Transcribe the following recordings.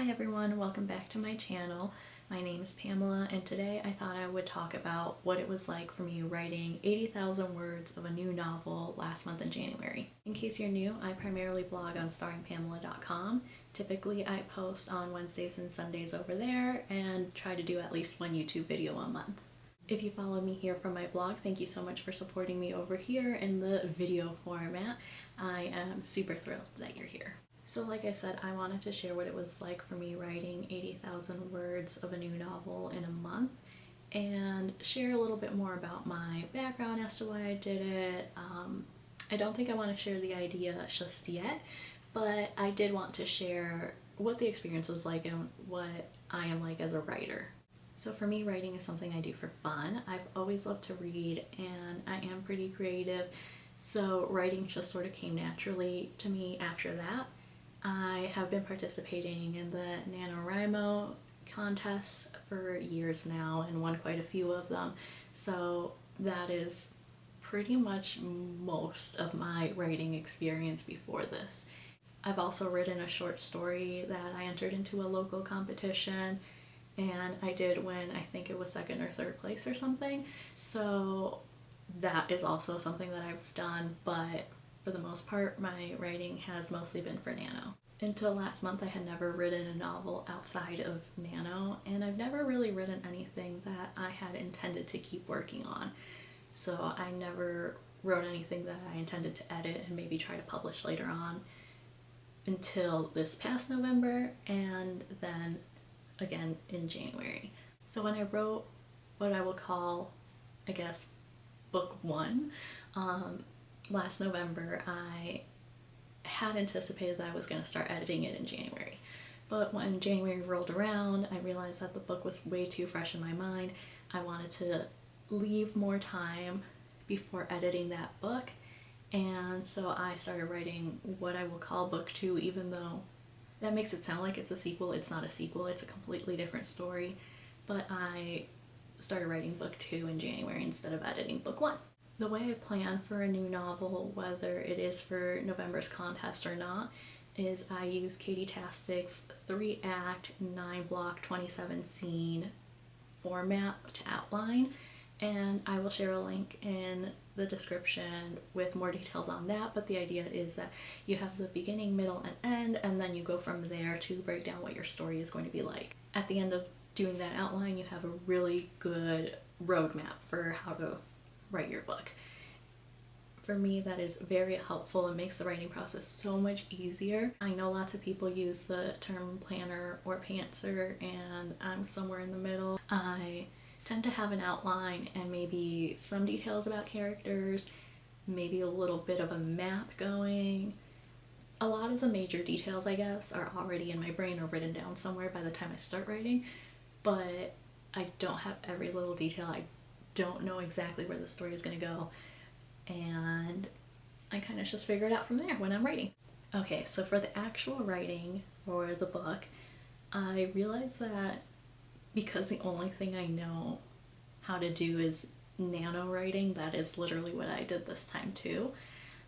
Hi everyone, welcome back to my channel. My name is Pamela and today I thought I would talk about what it was like for me writing 80,000 words of a new novel last month in January. In case you're new, I primarily blog on starringpamela.com. Typically I post on Wednesdays and Sundays over there and try to do at least one YouTube video a month. If you follow me here from my blog, thank you so much for supporting me over here in the video format. I am super thrilled that you're here. So like I said, I wanted to share what it was like for me writing 80,000 words of a new novel in a month and share a little bit more about my background as to why I did it. I don't think I want to share the idea just yet, but I did want to share what the experience was like and what I am like as a writer. So for me, writing is something I do for fun. I've always loved to read and I am pretty creative, so writing just sort of came naturally to me after that. I have been participating in the NaNoWriMo contests for years now and won quite a few of them, so that is pretty much most of my writing experience before this. I've also written a short story that I entered into a local competition and I did win, I think it was second or third place or something, so that is also something that I've done, but for the most part, my writing has mostly been for Nano. Until last month, I had never written a novel outside of Nano, and I've never really written anything that I had intended to keep working on. So I never wrote anything that I intended to edit and maybe try to publish later on until this past November, and then again in January. So when I wrote what I will call, I guess, book one, last November, I had anticipated that I was going to start editing it in January. But when January rolled around, I realized that the book was way too fresh in my mind. I wanted to leave more time before editing that book, and so I started writing what I will call book two, even though that makes it sound like it's a sequel. It's not a sequel, it's a completely different story, but I started writing book two in January instead of editing book one. The way I plan for a new novel, whether it is for November's contest or not, is I use Katie Tastic's 3-act, 9-block, 27-scene format to outline, and I will share a link in the description with more details on that, but the idea is that you have the beginning, middle, and end, and then you go from there to break down what your story is going to be like. At the end of doing that outline, you have a really good roadmap for how to write your book. For me, that is very helpful and makes the writing process so much easier. I know lots of people use the term planner or pantser, and I'm somewhere in the middle. I tend to have an outline and maybe some details about characters, maybe a little bit of a map going. A lot of the major details, I guess, are already in my brain or written down somewhere by the time I start writing, but I don't have every little detail. I don't know exactly where the story is going to go, and I kind of just figure it out from there when I'm writing. Okay, so for the actual writing for the book, I realized that because the only thing I know how to do is nano writing, that is literally what I did this time too.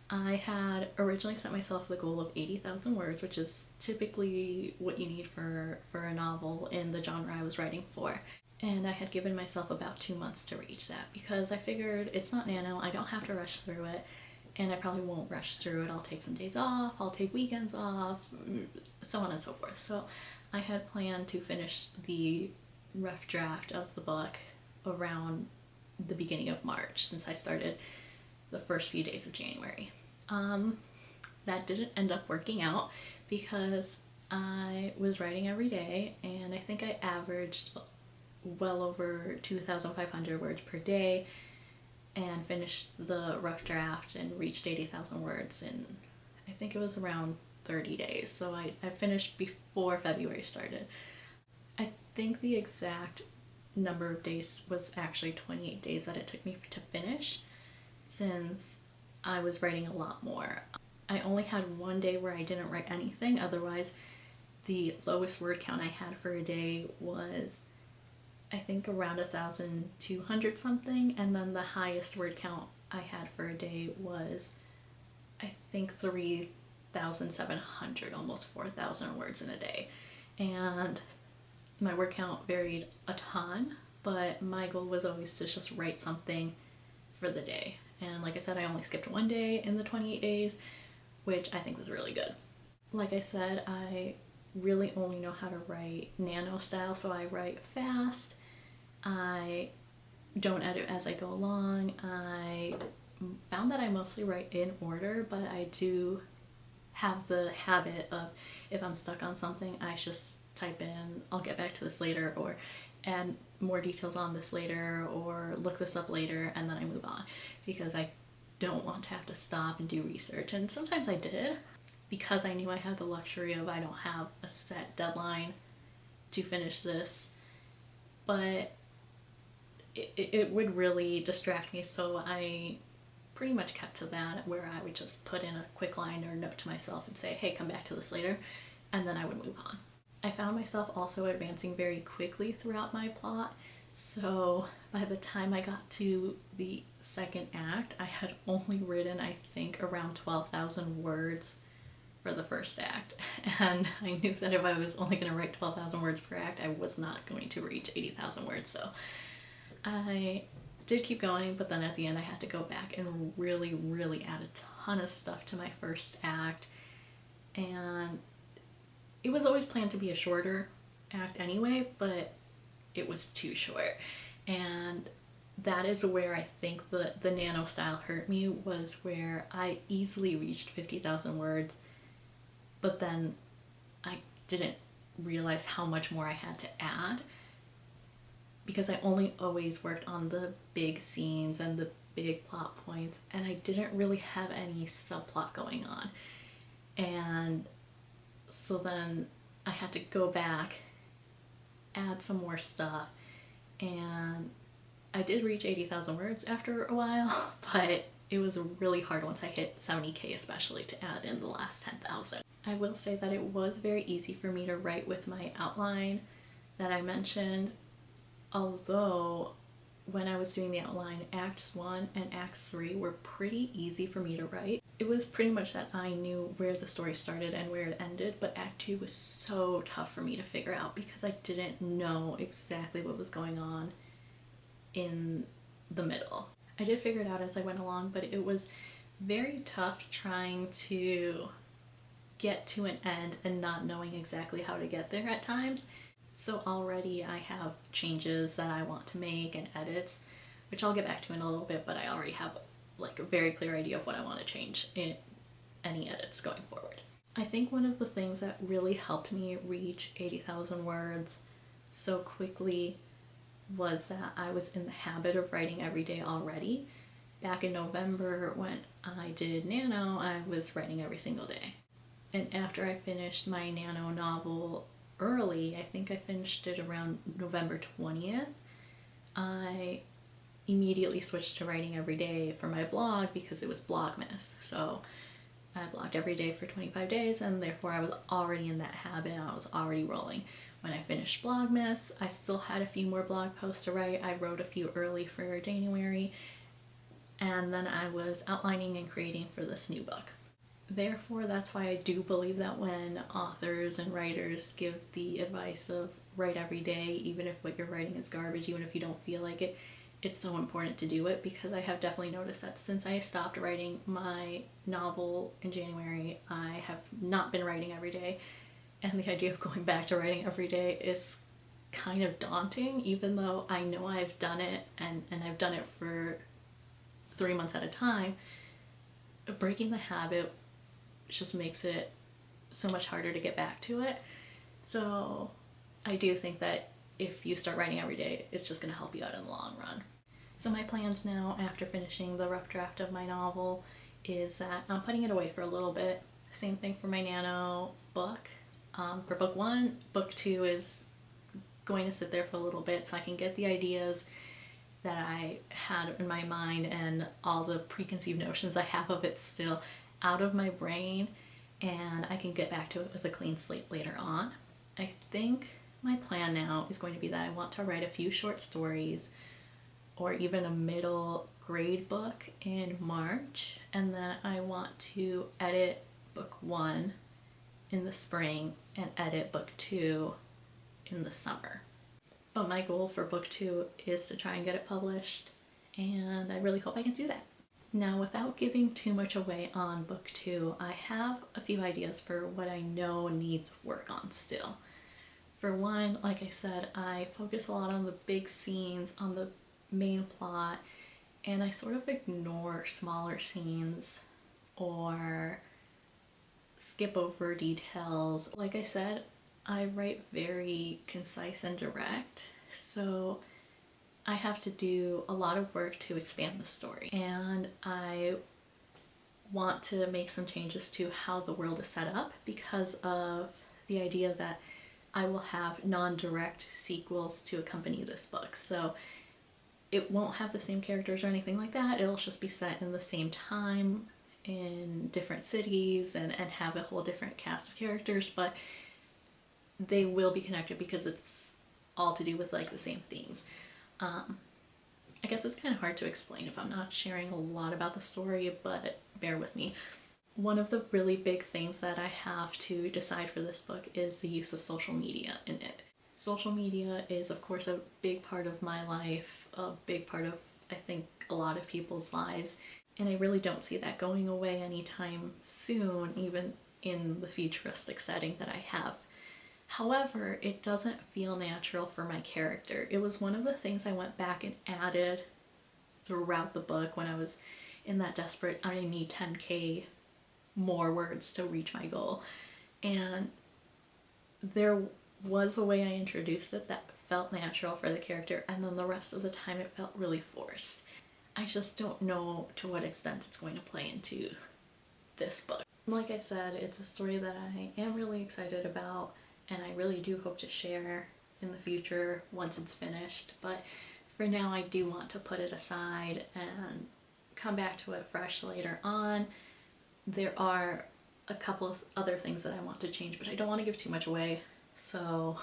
I had originally set myself the goal of 80,000 words, which is typically what you need for a novel in the genre I was writing for. And I had given myself about 2 months to reach that because I figured it's not Nano, I don't have to rush through it, and I probably won't rush through it. I'll take some days off, I'll take weekends off, so on and so forth. So I had planned to finish the rough draft of the book around the beginning of March, since I started the first few days of January. That didn't end up working out because I was writing every day, and I think I averaged well over 2,500 words per day and finished the rough draft and reached 80,000 words in, I think it was around 30 days. So I finished before February started. I think the exact number of days was actually 28 days that it took me to finish, since I was writing a lot more. I only had one day where I didn't write anything. Otherwise, the lowest word count I had for a day was, I think, around 1,200 something, and then the highest word count I had for a day was, I think, 3,700, almost 4,000 words in a day. and my word count varied a ton, but my goal was always to just write something for the day. And like I said, I only skipped one day in the 28 days, which I think was really good. Like I said, I really only know how to write nano style, so I write fast. I don't edit as I go along. I found that I mostly write in order, but I do have the habit of, if I'm stuck on something, I just type in, I'll get back to this later, or add more details on this later, or look this up later, and then I move on, because I don't want to have to stop and do research. And sometimes I did, because I knew I had the luxury of, I don't have a set deadline to finish this, but it would really distract me, so I pretty much kept to that, where I would just put in a quick line or note to myself and say, hey, come back to this later, and then I would move on. I found myself also advancing very quickly throughout my plot, so by the time I got to the second act, I had only written, I think, around 12,000 words for the first act, and I knew that if I was only going to write 12,000 words per act, I was not going to reach 80,000 words, so I did keep going, but then at the end I had to go back and really add a ton of stuff to my first act, and it was always planned to be a shorter act anyway, but it was too short, and that is where I think the nano style hurt me, was where I easily reached 50,000 words, but then I didn't realize how much more I had to add, because I only always worked on the big scenes and the big plot points, and I didn't really have any subplot going on. And so then I had to go back, add some more stuff, and I did reach 80,000 words after a while, but it was really hard once I hit 70k especially to add in the last 10,000. I will say that it was very easy for me to write with my outline that I mentioned, although when I was doing the outline, Acts 1 and Acts 3 were pretty easy for me to write. It was pretty much that I knew where the story started and where it ended, but Act 2 was so tough for me to figure out because I didn't know exactly what was going on in the middle. I did figure it out as I went along, but it was very tough trying to get to an end and not knowing exactly how to get there at times. So already I have changes that I want to make and edits, which I'll get back to in a little bit, but I already have like a very clear idea of what I want to change in any edits going forward. I think one of the things that really helped me reach 80,000 words so quickly was that I was in the habit of writing every day already. Back in November when I did Nano, I was writing every single day. And after I finished my Nano novel early, I think I finished it around November 20th, I immediately switched to writing every day for my blog because it was Blogmas. So I blogged every day for 25 days, and therefore I was already in that habit. I was already rolling. When I finished Blogmas, I still had a few more blog posts to write. I wrote a few early for January, and then I was outlining and creating for this new book. Therefore, that's why I do believe that when authors and writers give the advice of write every day, even if what you're writing is garbage, even if you don't feel like it, it's so important to do it, because I have definitely noticed that since I stopped writing my novel in January, I have not been writing every day, and the idea of going back to writing every day is kind of daunting, even though I know I've done it, and I've done it for 3 months at a time. Breaking the habit just makes it so much harder to get back to it. So I do think that if you start writing every day, it's just going to help you out in the long run. So my plans now, after finishing the rough draft of my novel, is that I'm putting it away for a little bit. Same thing for my Nano book. For book 1, book 2 is going to sit there for a little bit so I can get the ideas that I had in my mind and all the preconceived notions I have of it still out of my brain, and I can get back to it with a clean slate later on. I think my plan now is going to be that I want to write a few short stories or even a middle grade book in March, and then I want to edit book 1 in the spring and edit book 2 in the summer. But my goal for book 2 is to try and get it published, and I really hope I can do that. Now, without giving too much away on book 2, I have a few ideas for what I know needs work on still. For one, like I said, I focus a lot on the big scenes, on the main plot, and I sort of ignore smaller scenes or skip over details. Like I said, I write very concise and direct, so I have to do a lot of work to expand the story, and I want to make some changes to how the world is set up because of the idea that I will have non-direct sequels to accompany this book. So it won't have the same characters or anything like that. It'll just be set in the same time in different cities and have a whole different cast of characters, but they will be connected because it's all to do with like the same themes. I guess it's kind of hard to explain if I'm not sharing a lot about the story, but bear with me. One of the really big things that I have to decide for this book is the use of social media in it. Social media is, of course, a big part of my life, a big part of, I think, a lot of people's lives, and I really don't see that going away anytime soon, even in the futuristic setting that I have. However, it doesn't feel natural for my character. It was one of the things I went back and added throughout the book when I was in that desperate, I need 10K more words to reach my goal. And there was a way I introduced it that felt natural for the character, and then the rest of the time it felt really forced. I just don't know to what extent it's going to play into this book. Like I said, it's a story that I am really excited about, and I really do hope to share in the future once it's finished, but for now I do want to put it aside and come back to it fresh later on. There are a couple of other things that I want to change, but I don't want to give too much away, so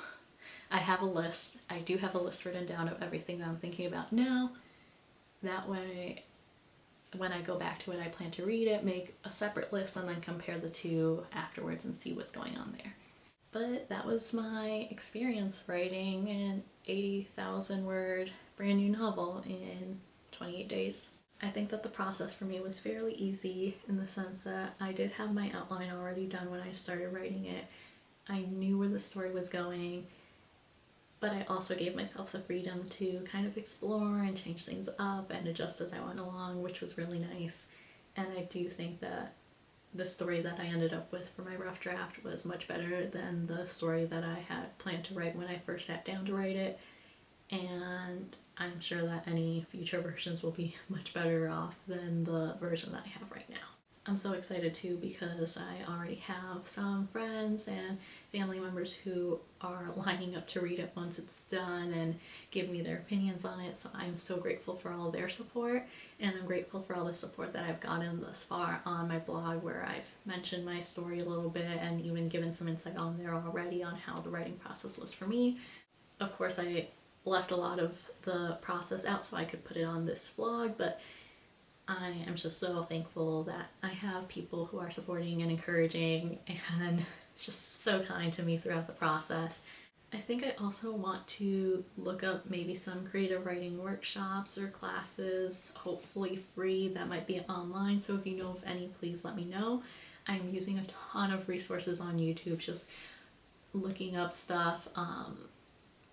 I have a list. I do have a list written down of everything that I'm thinking about now. That way, when I go back to it, I plan to read it, make a separate list, and then compare the two afterwards and see what's going on there. But that was my experience writing an 80,000 word brand new novel in 28 days. I think that the process for me was fairly easy in the sense that I did have my outline already done when I started writing it. I knew where the story was going, but I also gave myself the freedom to kind of explore and change things up and adjust as I went along, which was really nice. And I do think that the story that I ended up with for my rough draft was much better than the story that I had planned to write when I first sat down to write it. And I'm sure that any future versions will be much better off than the version that I have right now. I'm so excited too because I already have some friends and family members who are lining up to read it once it's done and give me their opinions on it, so I'm so grateful for all their support, and I'm grateful for all the support that I've gotten thus far on my blog, where I've mentioned my story a little bit and even given some insight on there already on how the writing process was for me. Of course, I left a lot of the process out so I could put it on this vlog, but I am just so thankful that I have people who are supporting and encouraging and just so kind to me throughout the process. I think I also want to look up maybe some creative writing workshops or classes, hopefully free, that might be online, so if you know of any, please let me know. I'm using a ton of resources on YouTube, just looking up stuff.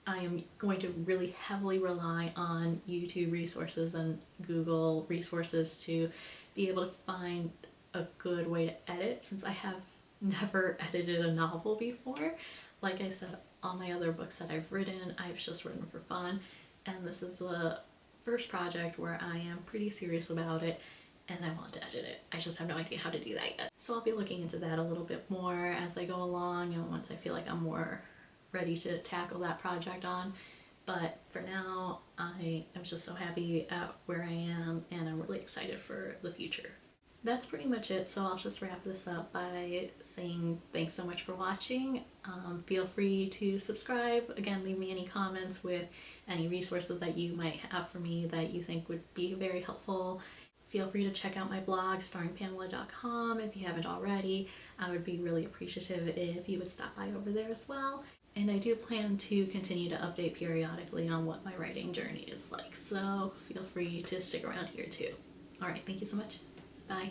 I am going to really heavily rely on YouTube resources and Google resources to be able to find a good way to edit, since I have never edited a novel before. Like I said, all my other books that I've written, I've just written for fun, and this is the first project where I am pretty serious about it and I want to edit it. I just have no idea how to do that yet. So I'll be looking into that a little bit more as I go along and once I feel like I'm more ready to tackle that project on. But for now, I am just so happy at where I am, and I'm really excited for the future. That's pretty much it, so I'll just wrap this up by saying thanks so much for watching. Feel free to subscribe. Again, leave me any comments with any resources that you might have for me that you think would be very helpful. Feel free to check out my blog, starringpamela.com, if you haven't already. I would be really appreciative if you would stop by over there as well. And I do plan to continue to update periodically on what my writing journey is like, so feel free to stick around here too. Alright, thank you so much. Bye.